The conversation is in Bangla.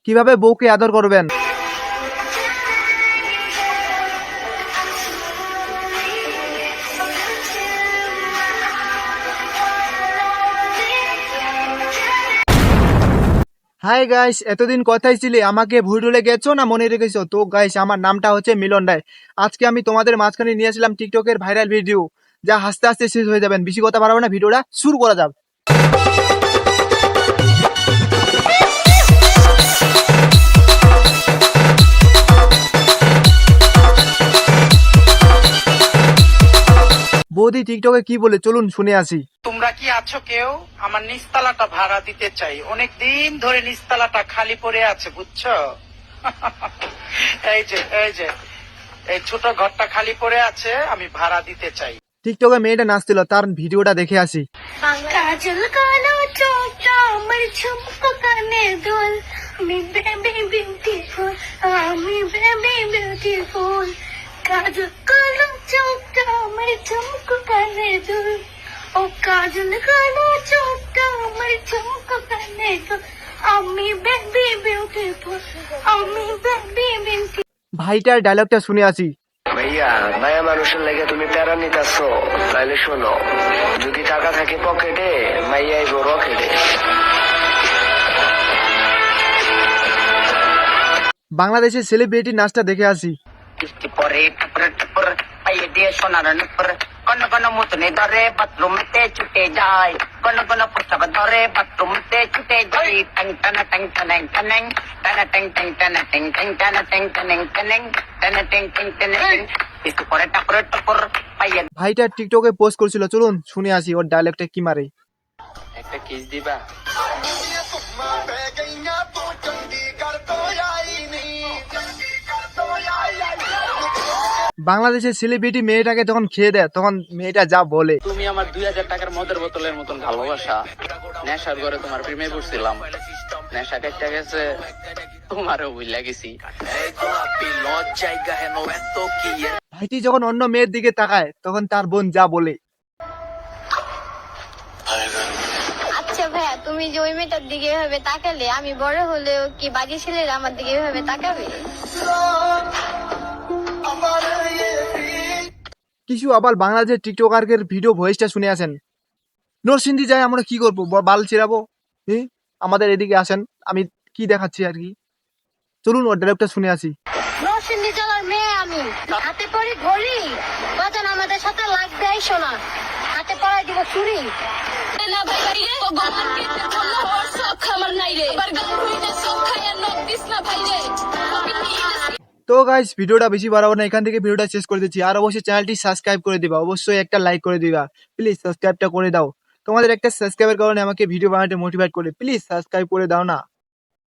কিভাবে বউকে আদর করবেন। হাই গাইস, এতদিন কোথায় ছিলে? আমাকে ভুলে গেছো না মনে রেখেছো? তো গাইস, আমার নামটা হচ্ছে মিলন রায়। আজকে আমি তোমাদের মাঝখানে নিয়ে আসলাম টিকটকের ভাইরাল ভিডিও, যা হাসতে হাসতে শেষ হয়ে যাবেন। বেশি কথা বাড়াবো না, ভিডিওটা শুরু করা যাক। বৌদি টিকটকে কি বলে চলুন শুনে আসি। তোমরা কি আছো কেউ? আমার নিচতলাটা ভাড়া দিতে চাই, অনেক দিন ধরে নিচতলাটা খালি পড়ে আছে, বুঝছো? এই যে এই ছোট ঘরটা খালি পড়ে আছে, আমি ভাড়া দিতে চাই। টিকটকে মেয়েটা নাচছিল, তার ভিডিওটা দেখে আসি। কাজল কালো চোখটা আমার ঝুমকো কানে দুল, আমি বেবি বিউটিফুল, আমি বেবি বিউটিফুল। কাজল কালো চোখটা আমার ঝুমকো কানে দুল, ও কাজল কালো চোখটা আমার ঝুমকো কানে দুল, আমি বেবি বিউটিফুল, আমি বেবি বিউটিফুল। ভাইটার ডায়লগটা শুনে আসি। ভাইয়া, মায়া মানুষের লেগে তুমি প্যারা নিতেছো, তাইলে শোনো, যদি টাকা থাকে পকেটে, মাইয়া আইব রকেটে। বাংলাদেশের সেলিব্রিটি নাচটা দেখে আসি। বৃষ্টি পরে টুপুর টুপুর পাইয়ে দিয়ে সোনার নুপুর, কোন কোন মুতনে ধরে বাথরুমতে ছুটে যায়, কোন কোন প্রস্তাব ধরে বাথরুমতে ছুটে যায়। টং টানা টং টানাং টানাং টানা টং টং টানা টং টং টানা টং টানাং টানাং টানা টং টং টানাং। বৃষ্টি পরে টুপুর টুপুর পাইয়ে। ভাইটা টিকটকে পোস্ট করছিল, চলুন শুনে আসি ওর ডায়লগটা কি মারে। একটা কিস দিবা? বাংলাদেশের সেলিব্রিটি মেয়েটাকে যখন খেয়ে দেয়, তখন মেয়েটা যা বলে। তুমি আমার 2000 টাকার মদের বোতলের মতন ভালোবাসা, নেশার ঘরে তোমার প্রেমে পড়ছিলাম, নেশা কেটে গেছে, তোমারও বুঝলা গেছি। ভাইটি যখন অন্য মেয়ের দিকে তাকায়, তখন তার বোন যা বলে। আচ্ছা ভাইয়া, তুমি যে ওই মেয়েটার দিকে এভাবে তাকালে, আমি বড় হলেও কি বাজে ছেলেরা আমার দিকে এভাবে তাকাবে? কিছু আবার বাংলাদেশের টিকটকারদের ভিডিও ভয়েসটা শুনে আসেন। নরসিংদী যায় আমরা কি করবো, বাল ছেড়াবো? আমাদের এদিকে আসেন, আমি কি দেখাচ্ছি আর কি। চলুন ওর ডায়লগটা শুনে আসি। নরসিংদী জেলার মেয়ে আমি, হাতে পড়ি ঘড়ি, বাজান আমাদের সাথে লাগবে আইসো না, হাতে পড়াই দিব চুরি। তো গাইস, ভিডিওটা বেশি বাড়াবো না, এখান থেকে ভিডিওটা শেষ করে দিচ্ছি। আর অবশ্যই চ্যানেলটি সাবস্ক্রাইব করে দিবা, অবশ্যই একটা লাইক করে দিবা, প্লিজ সাবস্ক্রাইবটা করে দাও। তোমাদের একটা সাবস্ক্রাইবের কারণে আমাকে ভিডিও বানাতে মোটিভেট করে, প্লিজ সাবস্ক্রাইব করে দাও না।